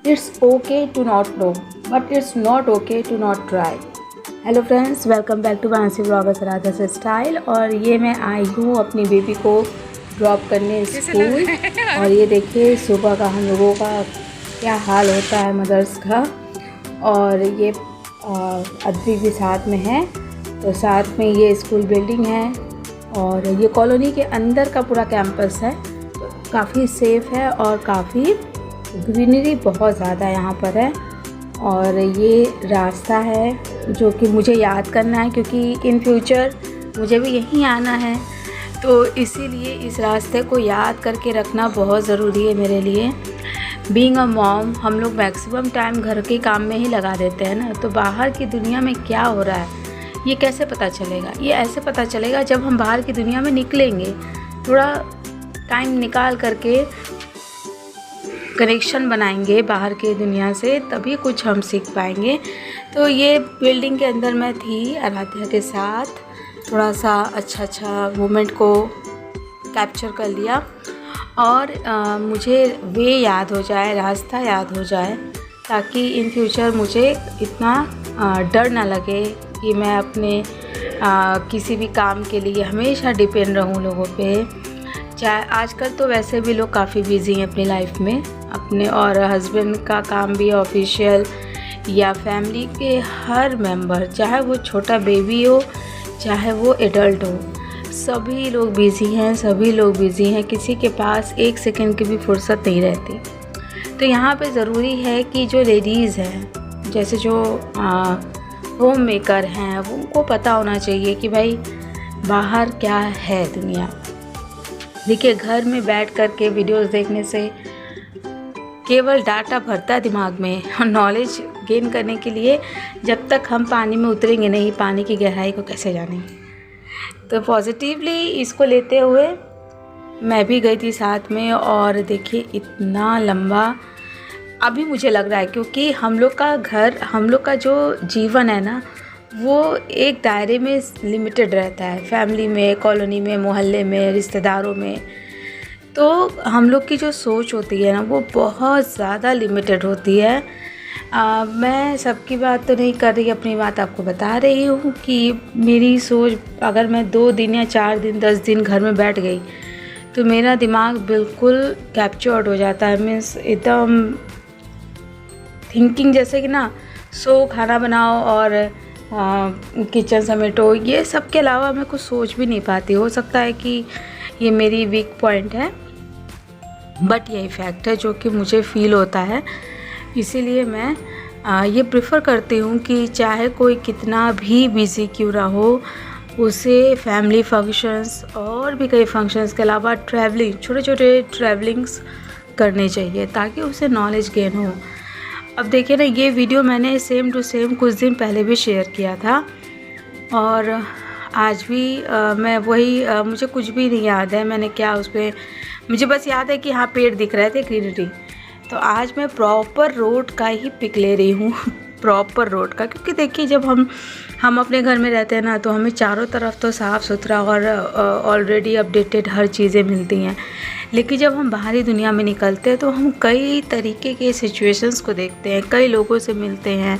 It's okay to not know, but it's not okay to not try. Hello friends, welcome back to Mansi bloggers Radha से style. और ये मैं आई हूँ अपनी baby को ड्रॉप करने स्कूल। और ये देखिए सुबह का हम लोगों का क्या हाल होता है मदर्स का। और ये अद्विक भी साथ में है, तो साथ में ये स्कूल बिल्डिंग है और ये कॉलोनी के अंदर का पूरा कैंपस है। तो काफ़ी सेफ़ है और काफ़ी ग्रीनरी बहुत ज़्यादा यहाँ पर है। और ये रास्ता है जो कि मुझे याद करना है, क्योंकि इन फ्यूचर मुझे भी यहीं आना है, तो इसीलिए इस रास्ते को याद करके रखना बहुत ज़रूरी है मेरे लिए। बीइंग अ मॉम, हम लोग मैक्सिमम टाइम घर के काम में ही लगा देते हैं ना, तो बाहर की दुनिया में क्या हो रहा है ये कैसे पता चलेगा? ये ऐसे पता चलेगा जब हम बाहर की दुनिया में निकलेंगे, थोड़ा टाइम निकाल करके कनेक्शन बनाएंगे बाहर के दुनिया से, तभी कुछ हम सीख पाएंगे। तो ये बिल्डिंग के अंदर मैं थी आराध्या के साथ, थोड़ा सा अच्छा मोमेंट को कैप्चर कर लिया और मुझे वे याद हो जाए, रास्ता याद हो जाए, ताकि इन फ्यूचर मुझे इतना डर ना लगे कि मैं अपने किसी भी काम के लिए हमेशा डिपेंड रहूं लोगों पे। चाहे आजकल तो वैसे भी लोग काफ़ी बिजी हैं अपनी लाइफ में अपने, और हस्बैंड का काम भी ऑफिशियल या फैमिली के हर मेंबर, चाहे वो छोटा बेबी हो चाहे वो एडल्ट हो, सभी लोग बिज़ी हैं। किसी के पास एक सेकंड की भी फुर्सत नहीं रहती। तो यहाँ पे ज़रूरी है कि जो लेडीज़ हैं, जैसे जो होम मेकर हैं, उनको पता होना चाहिए कि भाई बाहर क्या है दुनिया। देखिए, घर में बैठ कर के वीडियोज़ देखने से केवल डाटा भरता है दिमाग में, और नॉलेज गेन करने के लिए जब तक हम पानी में उतरेंगे नहीं, पानी की गहराई को कैसे जानेंगे। तो पॉजिटिवली इसको लेते हुए मैं भी गई थी साथ में। और देखिए इतना लंबा अभी मुझे लग रहा है, क्योंकि हम लोग का जो जीवन है ना, वो एक दायरे में लिमिटेड रहता है, फैमिली में, कॉलोनी में, मोहल्ले में, रिश्तेदारों में। तो हम लोग की जो सोच होती है ना, वो बहुत ज़्यादा लिमिटेड होती है। मैं सबकी बात तो नहीं कर रही, अपनी बात आपको बता रही हूँ कि मेरी सोच, अगर मैं 2 दिन या 4 दिन 10 दिन घर में बैठ गई तो मेरा दिमाग बिल्कुल कैप्चर्ड हो जाता है। मीन्स एकदम थिंकिंग, जैसे कि ना खाना बनाओ और किचन समेटो, ये सब के अलावा मैं कुछ सोच भी नहीं पाती। हो सकता है कि ये मेरी वीक पॉइंट है, बट यही फैक्ट है जो कि मुझे फ़ील होता है। इसीलिए मैं ये प्रेफर करती हूँ कि चाहे कोई कितना भी बिज़ी क्यों ना हो, उसे फैमिली फंक्शंस और भी कई फंक्शंस के अलावा ट्रैवलिंग, छोटे ट्रैवलिंग्स करने चाहिए, ताकि उसे नॉलेज गेन हो। अब देखिए ना, ये वीडियो मैंने सेम टू सेम कुछ दिन पहले भी शेयर किया था, और आज भी मैं वही मुझे कुछ भी नहीं याद है मैंने क्या उस पर, मुझे बस याद है कि हाँ पेड़ दिख रहे थे, ग्रीनरी। तो आज मैं प्रॉपर रोड का ही पिक ले रही हूँ प्रॉपर रोड का, क्योंकि देखिए जब हम अपने घर में रहते हैं ना, तो हमें चारों तरफ तो साफ़ सुथरा और ऑलरेडी अपडेटेड हर चीज़ें मिलती हैं। लेकिन जब हम बाहरी दुनिया में निकलते हैं तो हम कई तरीके के सिचुएशंस को देखते हैं, कई लोगों से मिलते हैं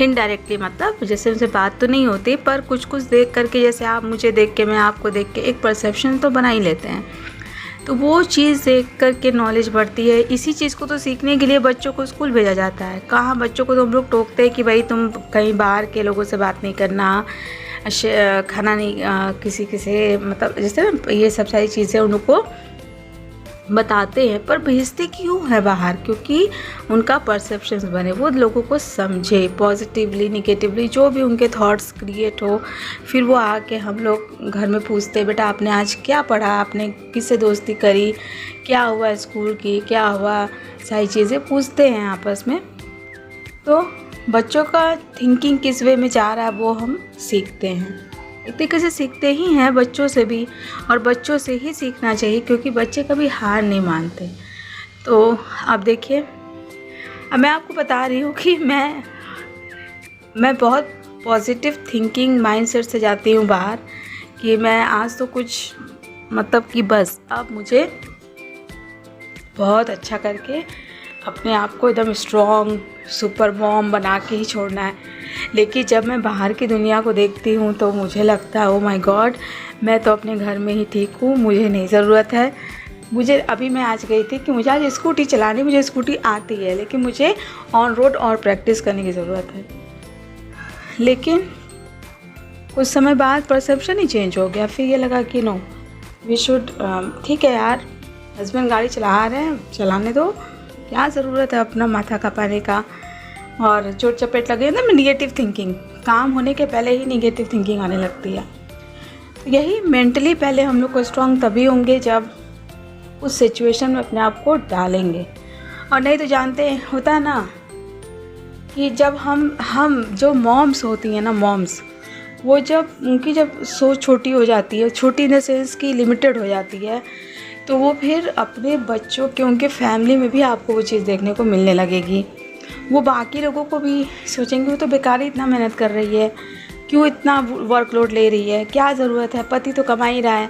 इनडायरेक्टली, मतलब जैसे उनसे बात तो नहीं होती, पर कुछ देख करके, जैसे आप मुझे देख के मैं आपको देख के एक परसेप्शन तो बना ही लेते हैं। तो वो चीज़ देख कर के नॉलेज बढ़ती है। इसी चीज़ को तो सीखने के लिए बच्चों को स्कूल भेजा जाता है। कहाँ बच्चों को तो हम लोग टोकते हैं कि भाई तुम कहीं बाहर के लोगों से बात नहीं करना, खाना नहीं किसी से, मतलब जैसे ये सब सारी चीज़ें उनको बताते हैं, पर भेजते क्यों है बाहर? क्योंकि उनका परसेप्शंस बने, वो लोगों को समझे पॉजिटिवली, निगेटिवली, जो भी उनके थॉट्स क्रिएट हो। फिर वो आके हम लोग घर में पूछते हैं, बेटा आपने आज क्या पढ़ा, आपने किससे दोस्ती करी, क्या हुआ स्कूल की, क्या हुआ, सारी चीज़ें पूछते हैं आपस में। तो बच्चों का थिंकिंग किस वे में जा रहा है वो हम सीखते हैं। एक तरीके से सीखते ही हैं बच्चों से भी, और बच्चों से ही सीखना चाहिए, क्योंकि बच्चे कभी हार नहीं मानते। तो अब देखिए, अब मैं आपको बता रही हूँ कि मैं बहुत पॉजिटिव थिंकिंग माइंडसेट से जाती हूँ बाहर, कि मैं आज तो कुछ, मतलब कि बस अब मुझे बहुत अच्छा करके अपने आप को एकदम स्ट्रॉन्ग सुपर मॉम बना के ही छोड़ना है। लेकिन जब मैं बाहर की दुनिया को देखती हूँ तो मुझे लगता है ओ माय गॉड, मैं तो अपने घर में ही ठीक हूँ, मुझे नहीं ज़रूरत है। मुझे अभी मैं आज गई थी कि मुझे आज स्कूटी चलानी, मुझे स्कूटी आती है लेकिन मुझे ऑन रोड और प्रैक्टिस करने की ज़रूरत है। लेकिन कुछ समय बाद परसेप्शन ही चेंज हो गया। फिर ये लगा कि नो वी शुड, ठीक है यार, हस्बैंड गाड़ी चला रहे हैं, चलाने दो, क्या ज़रूरत है अपना माथा खपाने का। और चोट चपेट लगे ना, निगेटिव थिंकिंग, काम होने के पहले ही निगेटिव थिंकिंग आने लगती है। तो यही मेंटली पहले हम लोग को स्ट्रॉन्ग तभी होंगे जब उस सिचुएशन में अपने आप को डालेंगे। और नहीं तो जानते होता है ना कि जब हम जो मॉम्स होती हैं ना, मॉम्स, वो जब उनकी जब सोच छोटी हो जाती है, छोटी इन द सेंस की लिमिटेड हो जाती है, तो वो फिर अपने बच्चों के, उनके फैमिली में भी आपको वो चीज़ देखने को मिलने लगेगी। वो बाकी लोगों को भी सोचेंगे वो तो बेकार ही इतना मेहनत कर रही है, क्यों इतना वर्कलोड ले रही है, क्या ज़रूरत है, पति तो कमा ही रहा है,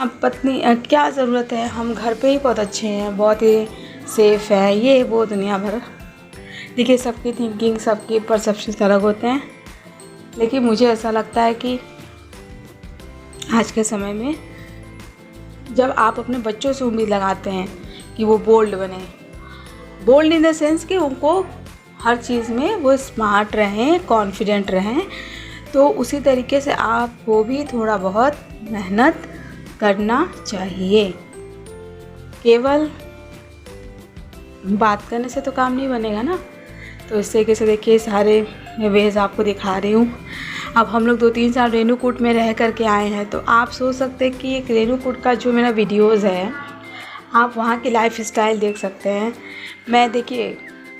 अब पत्नी क्या ज़रूरत है, हम घर पे ही बहुत अच्छे हैं, बहुत ही सेफ़ है, ये वो दुनिया भर। देखिए सबकी थिंकिंग, सबकी परसेप्शन अलग होते हैं। लेकिन मुझे ऐसा लगता है कि आज के समय में जब आप अपने बच्चों से उम्मीद लगाते हैं कि वो बोल्ड बने, बोल्ड इन द सेंस कि उनको हर चीज़ में वो स्मार्ट रहें, कॉन्फिडेंट रहें, तो उसी तरीके से आपको भी थोड़ा बहुत मेहनत करना चाहिए। केवल बात करने से तो काम नहीं बनेगा ना। तो इस तरीके से देखिए सारे वेज आपको दिखा रही हूँ। अब हम लोग 2-3 साल रेणुकूट में रह कर के आए हैं, तो आप सोच सकते हैं कि एक रेणुकूट का जो मेरा वीडियोज़ है, आप वहाँ की लाइफ स्टाइल देख सकते हैं। मैं देखिए,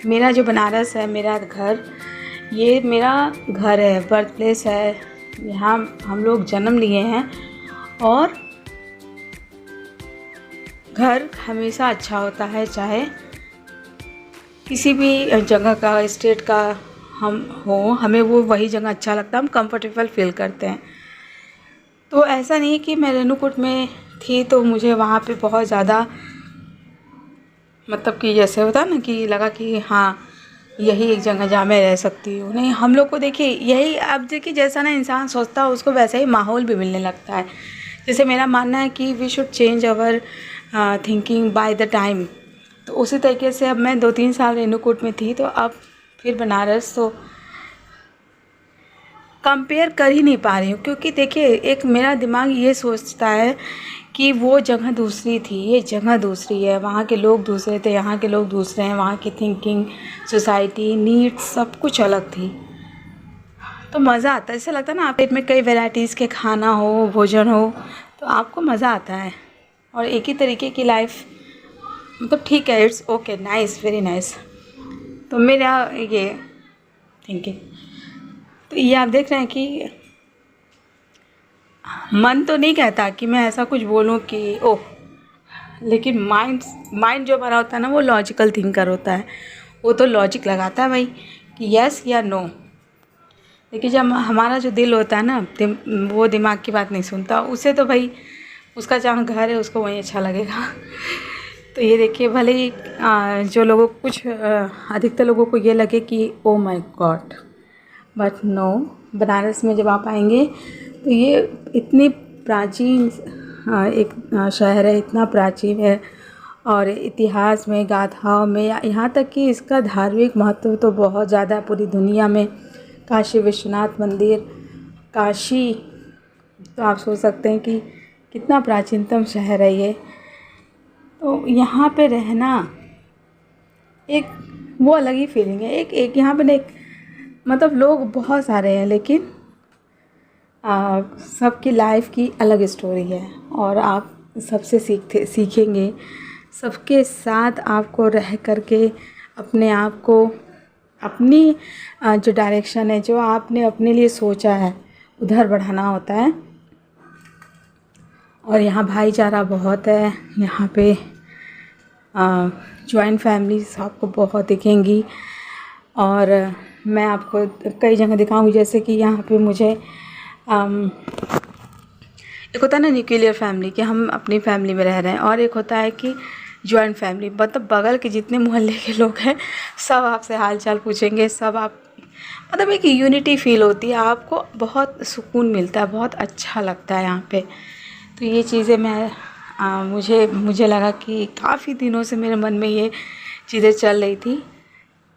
मेरा जो बनारस है, मेरा घर, ये मेरा घर है, बर्थ प्लेस है, यहाँ हम लोग जन्म लिए हैं। और घर हमेशा अच्छा होता है, चाहे किसी भी जगह का, स्टेट का हम हो, हमें वो वही जगह अच्छा लगता है, हम कंफर्टेबल फील करते हैं। तो ऐसा नहीं कि मैं रेणुकूट में थी तो मुझे वहाँ पे बहुत ज़्यादा, मतलब कि जैसे होता है ना कि लगा कि हाँ यही एक जगह जहाँ मैं रह सकती हूँ। नहीं, हम लोग को देखिए यही, अब देखिए जैसा ना इंसान सोचता है उसको वैसा ही माहौल भी मिलने लगता है। जैसे मेरा मानना है कि we should change our thinking by the time. तो उसी तरीके से अब मैं 2-3 साल रेणुकूट में थी, तो अब फिर बनारस, तो कंपेयर कर ही नहीं पा रही हूँ। क्योंकि देखिए एक मेरा दिमाग ये सोचता है कि वो जगह दूसरी थी, ये जगह दूसरी है, वहाँ के लोग दूसरे थे, यहाँ के लोग दूसरे हैं, वहाँ की थिंकिंग, सोसाइटी, नीड्स सब कुछ अलग थी। तो मज़ा आता है, ऐसा लगता है ना आप पेट में कई वैराइटीज़ के खाना हो, भोजन हो, तो आपको मज़ा आता है। और एक ही तरीके की लाइफ, मतलब ठीक है, it's okay, nice, very nice. तो मेरा ये थिंकिंग, तो ये आप देख रहे हैं कि मन तो नहीं कहता कि मैं ऐसा कुछ बोलूं कि ओह, लेकिन माइंड जो हमारा होता है ना, वो लॉजिकल थिंकर होता है, वो तो लॉजिक लगाता है भाई कि यस या नो। लेकिन जब हमारा जो दिल होता है ना, वो दिमाग की बात नहीं सुनता, उसे तो भाई उसका जहाँ घर है उसको वहीं अच्छा लगेगा। तो ये देखिए, भले ही जो लोगों को कुछ अधिकतर लोगों को ये लगे कि oh my God, but no, Banaras में जब आप आएंगे तो ये इतनी प्राचीन एक शहर है, इतना प्राचीन है, और इतिहास में, गाथाओं में, यहाँ तक कि इसका धार्मिक महत्व तो बहुत ज़्यादा पूरी दुनिया में। काशी विश्वनाथ मंदिर, काशी, तो आप सोच सकते हैं कि कितना प्राचीनतम शहर है ये। तो यहाँ पे रहना एक वो अलग ही फीलिंग है। एक यहाँ पे एक, मतलब लोग बहुत सारे हैं, लेकिन सबकी लाइफ की अलग स्टोरी है, और आप सबसे सीखेंगे। सबके साथ आपको रह करके अपने आप को, अपनी जो डायरेक्शन है, जो आपने अपने लिए सोचा है, उधर बढ़ाना होता है। और यहाँ भाईचारा बहुत है, यहाँ पे जॉइंट फैमिलीज आपको बहुत दिखेंगी। और मैं आपको कई जगह दिखाऊंगी, जैसे कि यहाँ पे मुझे एक होता है ना न्यूक्लियर फैमिली, कि हम अपनी फैमिली में रह रहे हैं, और एक होता है कि जॉइंट फैमिली, मतलब बगल के जितने मोहल्ले के लोग हैं सब आपसे हाल चाल पूछेंगे, सब आप मतलब एक यूनिटी फील होती है, आपको बहुत सुकून मिलता है, बहुत अच्छा लगता है यहाँ पे। तो ये चीज़ें मैं मुझे लगा कि काफ़ी दिनों से मेरे मन में ये चीज़ें चल रही थी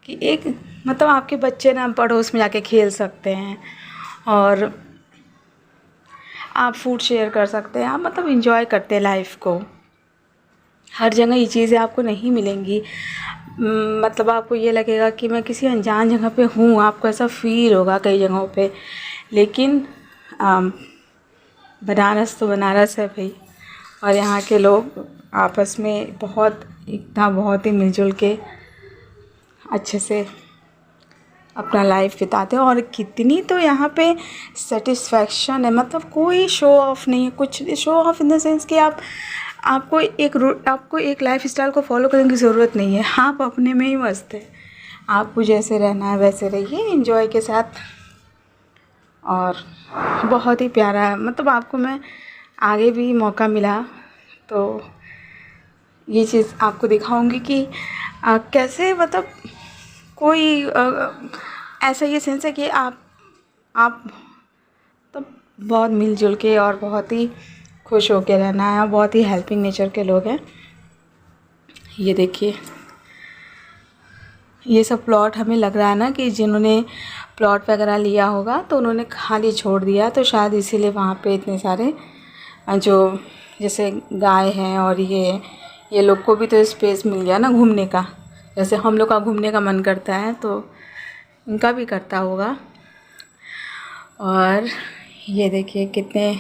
कि एक मतलब आपके बच्चे ना पड़ोस में जाके खेल सकते हैं और आप फूड शेयर कर सकते हैं, आप मतलब एंजॉय करते हैं लाइफ को। हर जगह ये चीज़ें आपको नहीं मिलेंगी। मतलब आपको ये लगेगा कि मैं किसी अनजान जगह पे हूँ, आपको ऐसा फील होगा कई जगहों पे। लेकिन बनारस तो बनारस है भाई, और यहाँ के लोग आपस में बहुत एकता, बहुत ही मिलजुल के अच्छे से अपना लाइफ बिताते हैं। और कितनी तो यहाँ पे सेटिस्फैक्शन है, मतलब कोई शो ऑफ नहीं है, कुछ show off in the sense कि आपको एक लाइफ स्टाइल को फॉलो करने की ज़रूरत नहीं है, आप अपने में ही मस्त है, आपको जैसे रहना है वैसे रहिए एंजॉय के साथ। और बहुत ही प्यारा है, मतलब आपको मैं आगे भी मौका मिला तो ये चीज़ आपको दिखाऊंगी कि कैसे मतलब कोई ऐसा ये सेंस है कि आप तो बहुत मिलजुल के और बहुत ही खुश होके रहना है, बहुत ही हेल्पिंग नेचर के लोग हैं। ये देखिए, ये सब प्लॉट हमें लग रहा है ना कि जिन्होंने प्लॉट वगैरह लिया होगा तो उन्होंने खाली छोड़ दिया, तो शायद इसीलिए वहाँ पे इतने सारे जो जैसे गाय हैं और ये लोग को भी तो स्पेस मिल गया ना घूमने का, जैसे हम लोग का घूमने का मन करता है तो इनका भी करता होगा। और ये देखिए कितने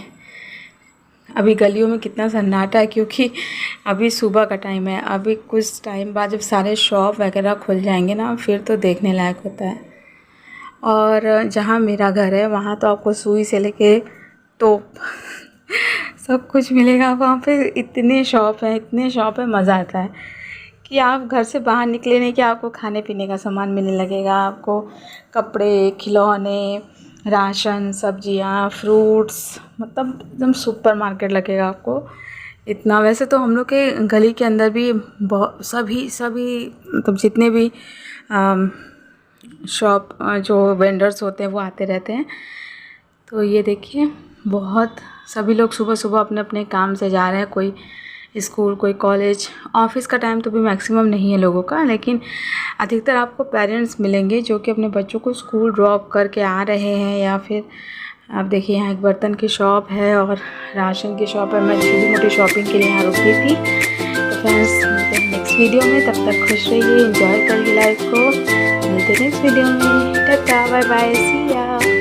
अभी गलियों में कितना सन्नाटा है, क्योंकि अभी सुबह का टाइम है। अभी कुछ टाइम बाद जब सारे शॉप वगैरह खुल जाएंगे ना फिर तो देखने लायक होता है। और जहाँ मेरा घर है वहाँ तो आपको सुई से लेके तोप सब कुछ मिलेगा वहाँ पे। इतने शॉप है, मज़ा आता है कि आप घर से बाहर निकले नहीं कि आपको खाने पीने का सामान मिलने लगेगा, आपको कपड़े, खिलौने, राशन, सब्जियां, फ्रूट्स, मतलब एकदम सुपर मार्केट लगेगा आपको इतना। वैसे तो हम लोग के गली के अंदर भी बहुत सभी मतलब जितने भी शॉप जो वेंडर्स होते हैं वो आते रहते हैं। तो ये देखिए बहुत सभी लोग सुबह सुबह अपने अपने काम से जा रहे हैं, कोई स्कूल, कोई कॉलेज, ऑफिस का टाइम तो भी मैक्सिमम नहीं है लोगों का, लेकिन अधिकतर आपको पेरेंट्स मिलेंगे जो कि अपने बच्चों को स्कूल ड्रॉप करके आ रहे हैं। या फिर आप देखिए यहाँ एक बर्तन की शॉप है और राशन की शॉप है। मैं छोटी मोटी शॉपिंग के लिए यहाँ रुकी थी। तो फ्रेंड्स मिलते हैं नेक्स्ट वीडियो में, तब तक खुश रहिए, एंजॉय करिए लाइफ को। मिलते हैं नेक्स्ट वीडियो में, टाटा बाय बाय, सी या।